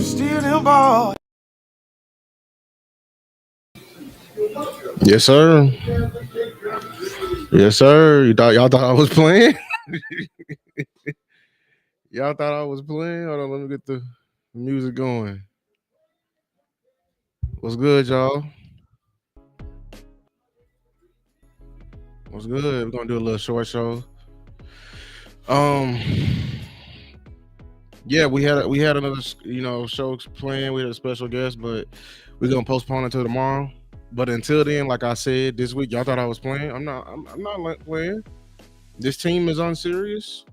Still them ball. Yes, sir. Yes, sir. Y'all thought I was playing? Y'all thought I was playing? Hold on, let me get the music going. What's good, y'all? What's good? We're gonna do a little short show. Um, yeah, we had another show planned. We had a special guest, but we're gonna postpone it till tomorrow. But until then, like I said, this week y'all thought I was playing. I'm not playing. This team is unserious.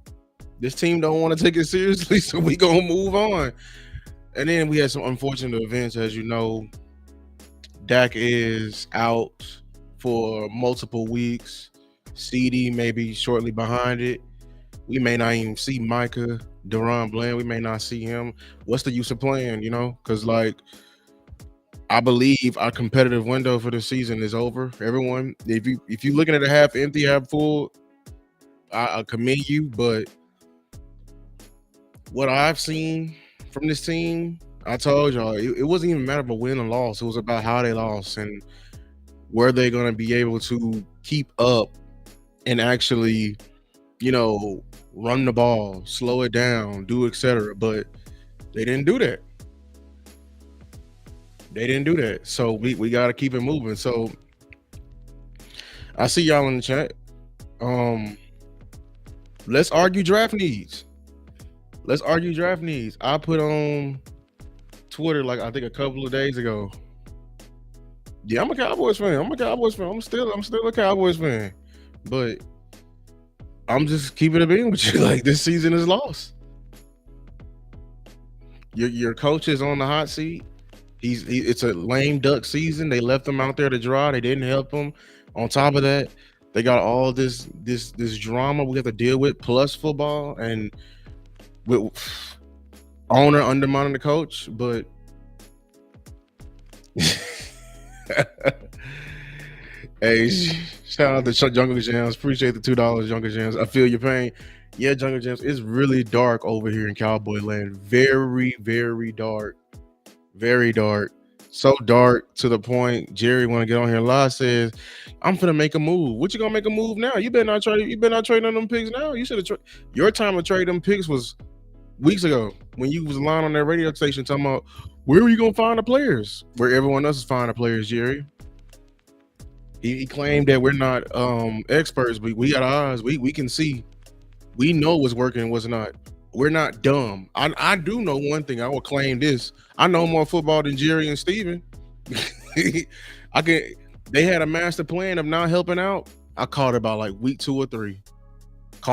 This team don't want to take it seriously, so we gonna move on. And then we had some unfortunate events, as you know. Dak is out for multiple weeks. CD may be shortly behind it. We may not even see Micah, Deron Bland. We may not see him. What's the use of playing? Because I believe our competitive window for the season is over. Everyone, if you looking at a half empty, half full, I commend you. But what I've seen from this team, I told y'all, it wasn't even a matter of a win or loss. It was about how they lost and were they going to be able to keep up and actually, run the ball, slow it down, do etc. But they didn't do that. They didn't do that. So we got to keep it moving. So I see y'all in the chat. Let's argue draft needs. I put on Twitter I think a couple of days ago. Yeah, I'm a Cowboys fan. I'm still a Cowboys fan. But I'm just keeping it being with you. This season is lost. Your coach is on the hot seat. It's a lame duck season. They left him out there to dry. They didn't help him. On top of that, they got all this drama we have to deal with, plus football and with owner undermining the coach. But hey, shout out to Jungle Jams. Appreciate the $2, Jungle Jams. I feel your pain. Yeah, Jungle Jams. It's really dark over here in Cowboy Land. Very, very dark. Very dark. So dark to the point Jerry want to get on here live says, "I'm finna make a move." What you gonna make a move now? You better not trade. You better not trade on them picks now. You should have. Your time to trade them picks was weeks ago when you was lying on that radio station talking about where are you gonna find the players? Where everyone else is finding the players, Jerry. He claimed that we're not experts, but we got eyes. We can see. We know what's working and what's not. We're not dumb. I do know one thing. I will claim this. I know more football than Jerry and Steven. They had a master plan of not helping out. I caught it about week 2 or 3. I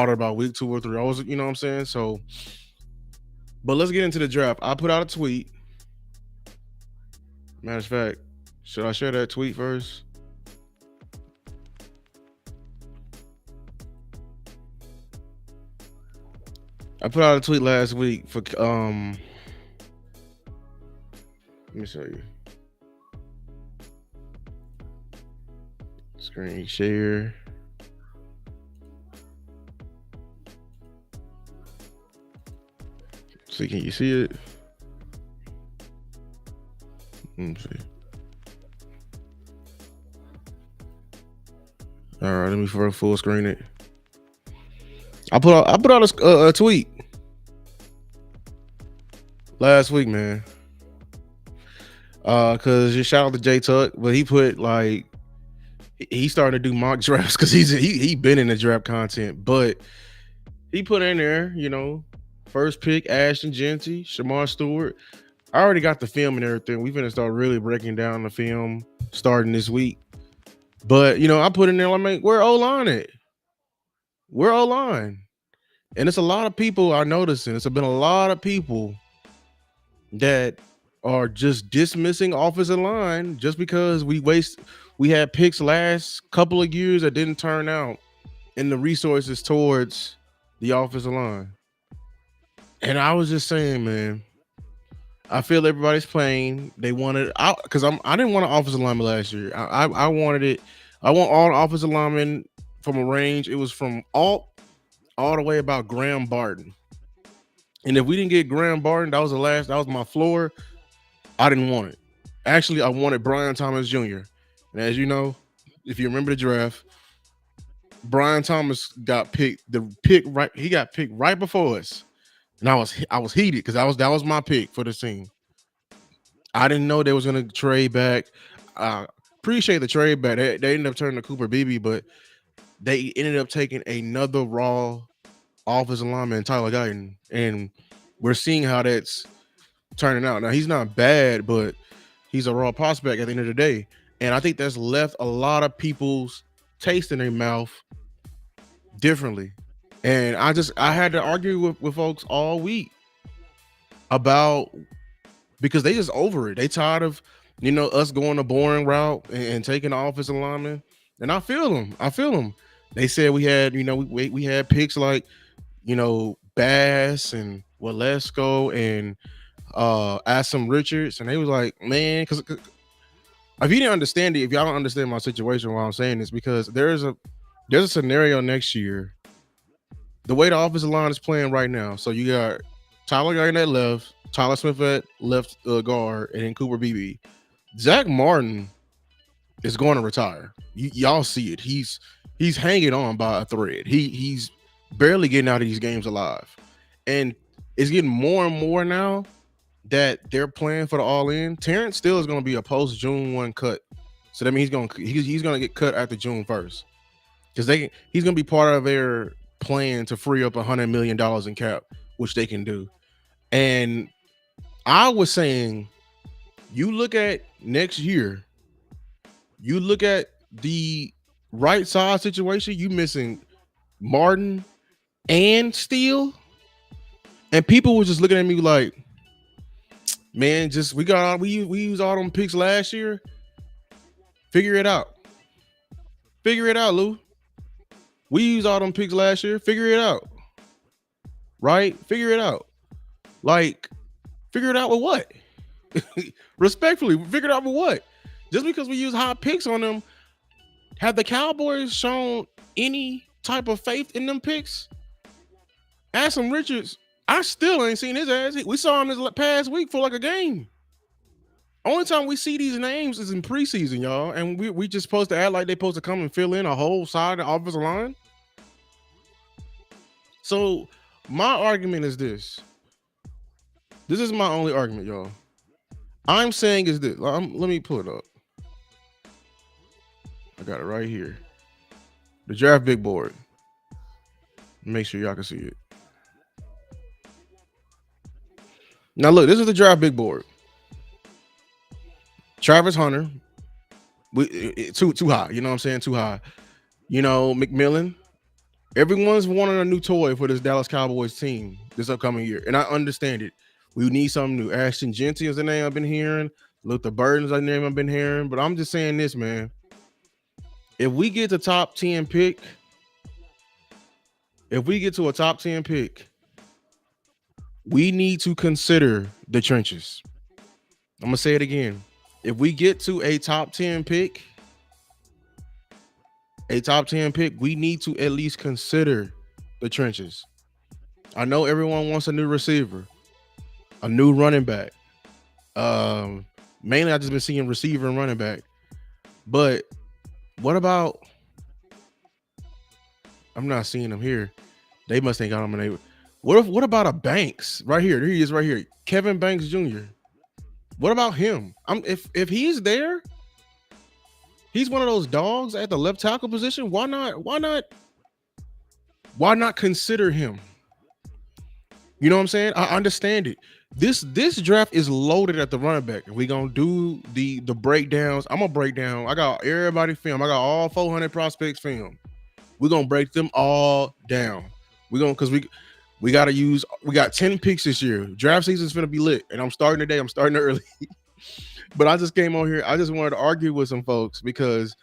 was, you know what I'm saying? So, but let's get into the draft. I put out a tweet. Matter of fact, should I share that tweet first? I put out a tweet last week for let me show you. Screen share. See, can you see it? Let me see. All right, let me full screen it. I put out a tweet last week, man. Cause just shout out to J Tuck, but he put he's starting to do mock drafts because he been in the draft content, but he put in there, first pick Ashton Genty, Shamar Stewart. I already got the film and everything. We're gonna start really breaking down the film starting this week. But I put in there where O-line at? Where O-line? And it's a lot of people are noticing. It's been a lot of people that are just dismissing offensive line just because we had picks last couple of years that didn't turn out and the resources towards the offensive line. And I was just saying, man, I feel everybody's playing. They wanted out because I didn't want an offensive lineman last year. I wanted it. I want all the offensive linemen from a range. It was from all the way about Graham Barton. And if we didn't get Graham Barton, that was the last. That was my floor. I didn't want it. Actually, I wanted Brian Thomas Jr. And as you know, if you remember the draft, Brian Thomas got picked. The pick right, he got picked right before us, and I was heated because that was my pick for the team. I didn't know they was gonna trade back. Uh, Appreciate the trade back. They ended up turning to Cooper Beebe, but they ended up taking another raw offensive lineman, Tyler Guyton, and we're seeing how that's turning out. Now he's not bad, but he's a raw prospect at the end of the day, and I think that's left a lot of people's taste in their mouth differently. And I had to argue with folks all week about because they just over it. They tired of us going the boring route and taking the offensive lineman. And I feel them. I feel them. They said we had we had picks like Bass and Walesko and Asim Richards, and they was like, man, because if you didn't understand it, if y'all don't understand my situation, why I'm saying this, because there's a scenario next year. The way the offensive line is playing right now, so you got Tyler Guyton at left, Tyler Smith at left guard, and then Cooper Beebe. Zach Martin is going to retire. Y'all see it. He's hanging on by a thread. He's barely getting out of these games alive, and it's getting more and more now that they're playing for the all in. Terrence still is going to be a post June 1 cut, so that means he's going to get cut after June 1st because he's going to be part of their plan to free up $100 million in cap, which they can do. And I was saying, you look at next year, you look at the right side situation, you missing Martin and Steele, and people were just looking at me like, man, just we use all them picks last year. Figure it out. Figure it out, Lou. We used all them picks last year. Figure it out. Right? Figure it out. Like, figure it out with what? Respectfully, figure it out with what? Just because we use high picks on them, have the Cowboys shown any type of faith in them picks? Asim Richards, I still ain't seen his ass. We saw him this past week for like a game. Only time we see these names is in preseason, y'all, and we just supposed to act like they supposed to come and fill in a whole side of the offensive line. So my argument is this. This is my only argument, y'all. I'm saying is this. Let me pull it up. I got it right here. The draft big board. Make sure y'all can see it. Now look, this is the draft big board. Travis Hunter, too high. You know what I'm saying? Too high. McMillan. Everyone's wanting a new toy for this Dallas Cowboys team this upcoming year, and I understand it. We need something new. Ashton Genty is the name I've been hearing. Luther Burden's the name I've been hearing. But I'm just saying this, man. If we get to top 10 pick, we need to consider the trenches. I'm gonna say it again. If we get to a top 10 pick, we need to at least consider the trenches. I know everyone wants a new receiver, a new running back. Mainly I just been seeing receiver and running back. But what about? I'm not seeing them here. They must think I'm gonna. What about a Banks right here? There he is right here. Kevin Banks Jr. What about him? If he's there, he's one of those dogs at the left tackle position. Why not consider him? You know what I'm saying? I understand it. This draft is loaded at the running back. We gonna do the breakdowns. I'm gonna break down. I got everybody film. I got all 400 prospects film. We're gonna break them all down. Because we got 10 picks this year. Draft season's gonna be lit, and I'm starting today. I'm starting early. But I just came on here. I just wanted to argue with some folks because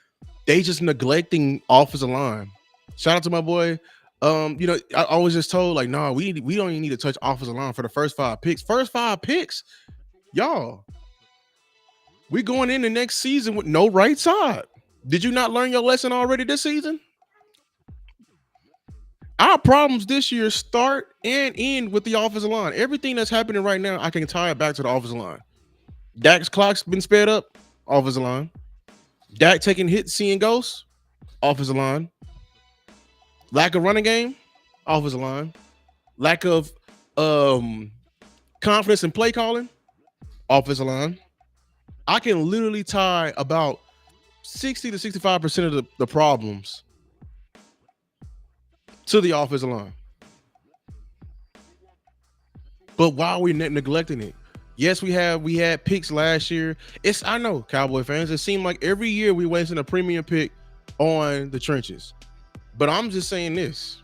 they just neglecting offensive line. Shout out to my boy. I was just told like, nah, we don't even need to touch offensive line for the first 5 picks. First 5 picks, y'all. We going in the next season with no right side. Did you not learn your lesson already this season? Our problems this year start and end with the offensive line. Everything that's happening right now, I can tie it back to the offensive line. Dak's clock's been sped up, offensive line. Dak taking hits, seeing ghosts, offensive line. Lack of running game, offensive line. Lack of um confidence in play calling, offensive line. I can literally tie about 60 to 65% of the problems to the offensive line. But why are we neglecting it? Yes, we had picks last year. I know, Cowboy fans. It seemed like every year we wasting a premium pick on the trenches. But I'm just saying this.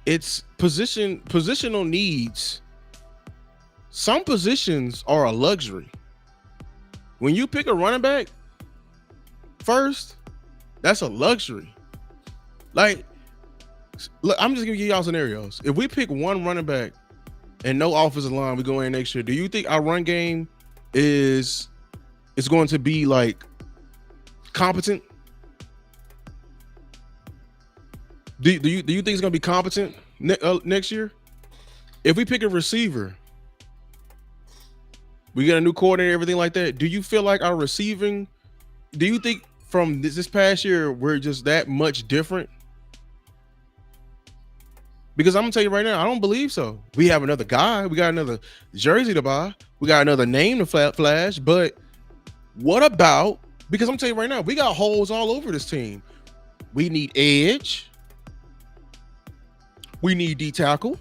It's positional needs. Some positions are a luxury. When you pick a running back first, that's a luxury. Like, look, I'm just giving y'all scenarios. If we pick one running back and no offensive line, we go in next year, do you think our run game is going to be like competent? Do you think it's going to be competent next year? If we pick a receiver, we get a new coordinator, everything like that. Do you feel like our receiving? Do you think from this past year we're just that much different? Because I'm gonna tell you right now, I don't believe so. We have another guy, we got another jersey to buy, we got another name to flash. But what about? Because I'm telling you right now, we got holes all over this team. We need edge. We need D tackle.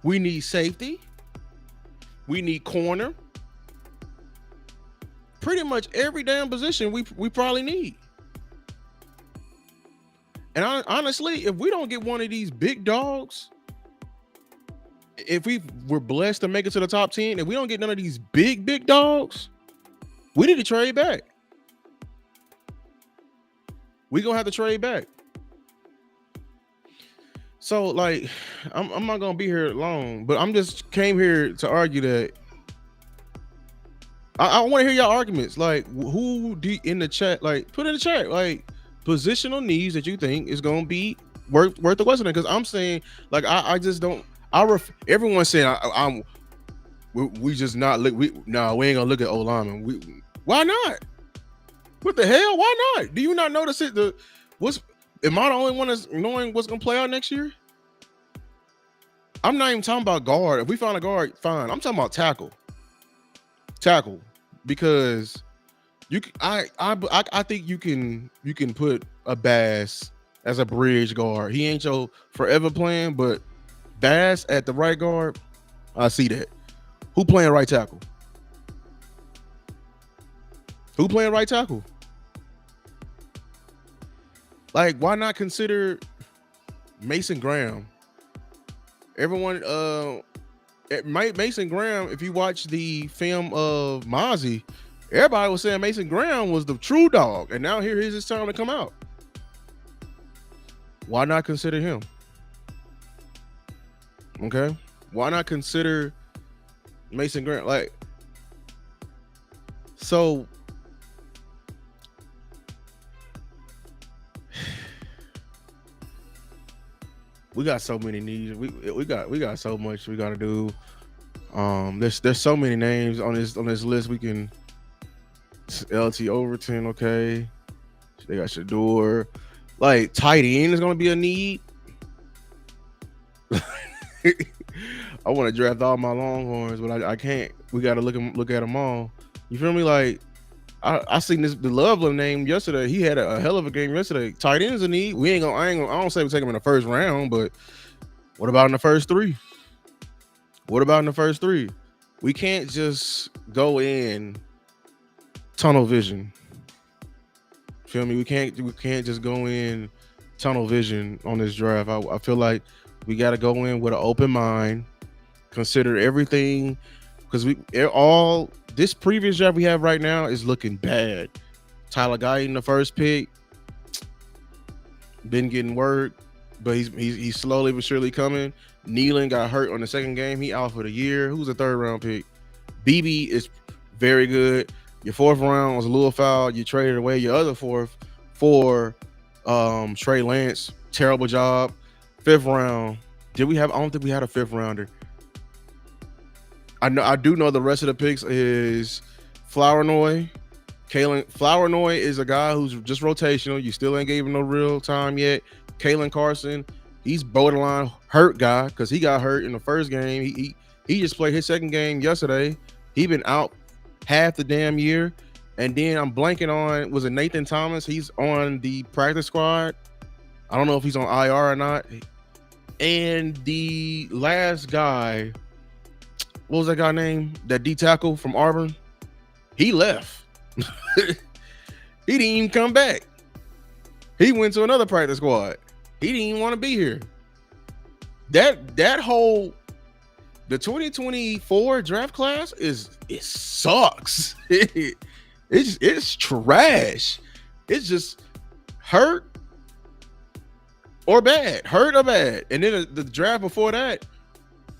We need safety. We need corner. Pretty much every damn position we probably need. And honestly, if we don't get one of these big dogs, if we were blessed to make it to the top 10, if we don't get none of these big dogs, we need to trade back. We're going to have to trade back. So, like, I'm not going to be here long, but I'm just came here to argue that I want to hear y'all arguments. Like, who do in the chat, like, put in the chat, like, positional needs that you think is going to be worth the question. Because I'm saying, like, I just don't. Everyone's saying we just not look. We ain't gonna look at O-lineman. Why not? What the hell? Why not? Do you not notice it? Am I the only one that's knowing what's gonna play out next year? I'm not even talking about guard. If we find a guard, fine. I'm talking about tackle, because I think you can put a Bass as a bridge guard. He ain't your forever plan, but Bass at the right guard, I see that. Who playing right tackle? Who playing right tackle? Like, why not consider Mason Graham? Everyone, Mason Graham, if you watch the film of Mozzie, everybody was saying Mason Graham was the true dog, and now here's his time to come out. Why not consider him? Okay, why not consider Mason Graham? Like, so we got so many needs. We got so much we got to do. There's so many names on this list. We can LT Overton, okay. They got Shador. Like, tight end is gonna be a need. I want to draft all my Longhorns, but I can't. We got to look at them all. You feel me? Like, I seen the Loveland name yesterday. He had a hell of a game yesterday. Tight end is a need. I don't say we take him in the first round, but what about in the first three? We can't just go in tunnel vision. Feel me? We can't just go in tunnel vision on this draft. I feel like we got to go in with an open mind, consider everything, because this previous draft we have right now is looking bad. Tyler Guyton, the first pick, been getting work, but he's slowly but surely coming. Nealon got hurt on the second game. He out for the year. Who's a third round pick? BB is very good. Your fourth round was a little foul. You traded away your other fourth for Trey Lance, terrible job. 5th round. Did we have? I don't think we had a 5th rounder. I do know the rest of the picks is Flournoy. Kalen Flournoy is a guy who's just rotational. You still ain't gave him no real time yet. Kalen Carson, he's borderline hurt guy because he got hurt in the first game. He just played his second game yesterday. He been out half the damn year. And then I'm blanking on, was it Nathan Thomas? He's on the practice squad. I don't know if he's on IR or not. And the last guy, what was that guy name? That D tackle from Auburn? He left. He didn't even come back. He went to another practice squad. He didn't even want to be here. That whole the 2024 draft class it sucks. It's trash. It's just hurt or bad. And then the draft before that,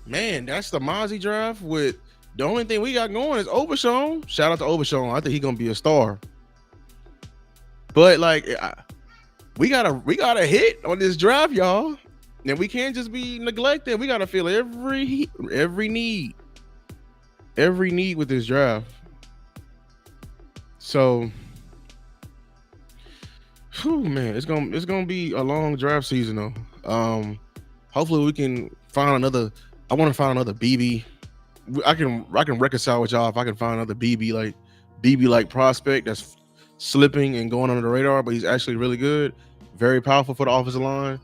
man, that's the Mozzie draft with the only thing we got going is Overshown. Shout out to Overshown. I think he's gonna be a star. But like, we got a hit on this draft, y'all, and we can't just be neglected. We gotta fill every need with this draft. So, man, it's gonna be a long draft season though. Hopefully we can find another. I want to find another BB. I can reconcile with y'all if I can find another BB like prospect that's slipping and going under the radar, but he's actually really good, very powerful for the offensive line.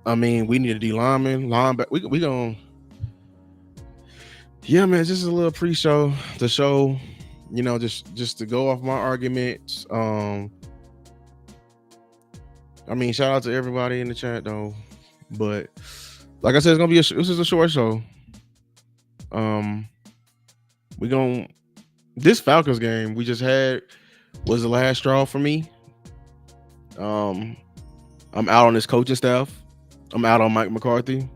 I mean, we need a D linebacker. We gonna, yeah, man. Just a little pre-show to show, just to go off my arguments. I mean, shout out to everybody in the chat though, but like I said, this is a short show. This Falcons game we just had was the last straw for me. I'm out on this coaching staff. I'm out on Mike McCarthy.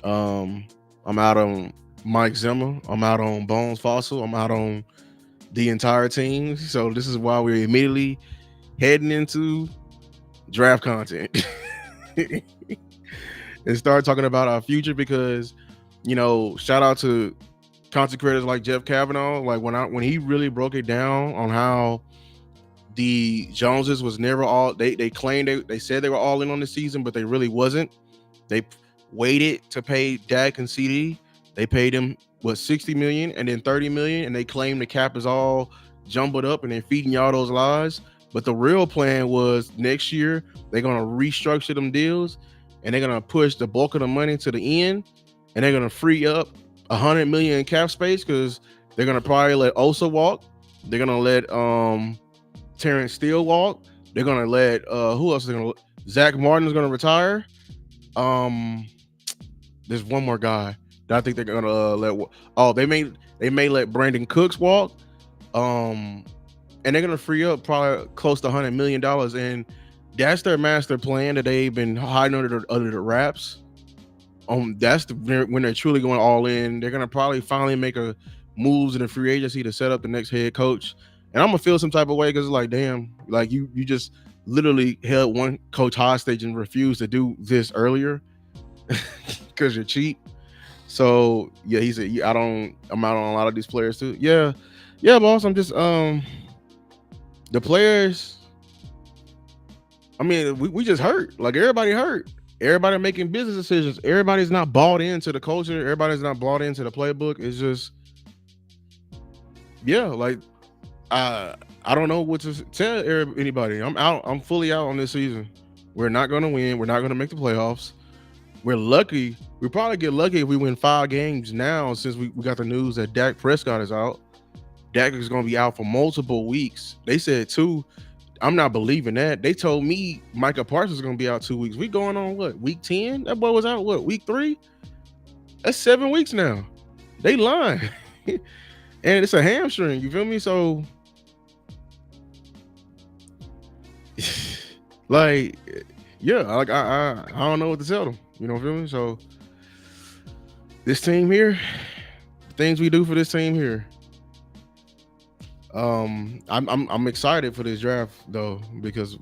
I'm out on Mike Zimmer. I'm out on Bones Fossil. I'm out on the entire team. So this is why we're immediately heading into draft content and start talking about our future because, shout out to content creators like Jeff Kavanaugh. Like when he really broke it down on how the Joneses was never all, they claimed they said they were all in on the season, but they really wasn't. They waited to pay Dak and CD. They paid him $60 million and then $30 million, and they claim the cap is all jumbled up and they're feeding y'all those lies. But the real plan was next year they're gonna restructure them deals and they're gonna push the bulk of the money to the end, and they're gonna free up $100 million in cap space because they're gonna probably let Osa walk. They're gonna let Terrence Steele walk. They're gonna let who else is gonna? Zach Martin is gonna retire. There's one more guy that I think they're gonna let. Oh, they may let Brandon Cooks walk. And they're gonna free up probably close to $100 million, and that's their master plan that they've been hiding under the wraps. That's when they're truly going all in. They're gonna probably finally make a moves in the free agency to set up the next head coach. And I'm gonna feel some type of way because it's like, damn, like you just literally held one coach hostage and refused to do this earlier because you're cheap. So yeah, he said, I'm out on a lot of these players too. Yeah, boss. I'm just the players. I mean, we just hurt. Like everybody hurt. Everybody making business decisions. Everybody's not bought into the culture. Everybody's not bought into the playbook. It's just, yeah, like I don't know what to tell anybody. I'm out. I'm fully out on this season. We're not going to win. We're not going to make the playoffs. We're lucky. We probably get lucky if we win 5 games now since we got the news that Dak Prescott is out. Dak is going to be out for multiple weeks. They said 2. I'm not believing that. They told me Micah Parsons is going to be out 2 weeks. We going on what? Week 10? That boy was out week 3? That's 7 weeks now. They lying. And it's a hamstring. You feel me? So like, yeah, like I don't know what to tell them. You know what I mean? So this team here, the things we do for this team here. I'm excited for this draft though, because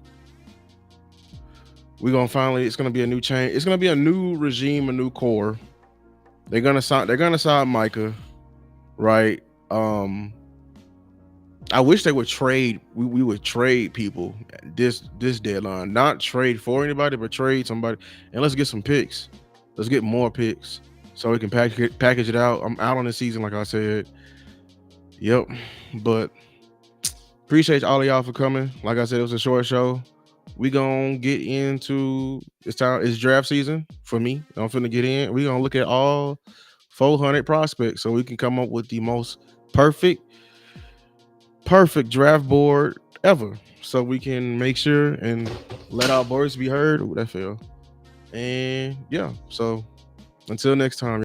We're gonna finally. It's gonna be a new change. It's gonna be a new regime, a new core. They're gonna sign. They're gonna sign Micah, right? I wish they would trade. We would trade people this deadline, not trade for anybody, but trade somebody, and let's get some picks. Let's get more picks so we can package it out. I'm out on the season, like I said. Yep, but appreciate all of y'all for coming. Like I said, it was a short show. We gonna get into it's time. It's draft season for me. I'm finna get in. We gonna look at all 400 prospects so we can come up with the most perfect draft board ever. So we can make sure and let our voice be heard. Ooh, that fell. And yeah, so until next time.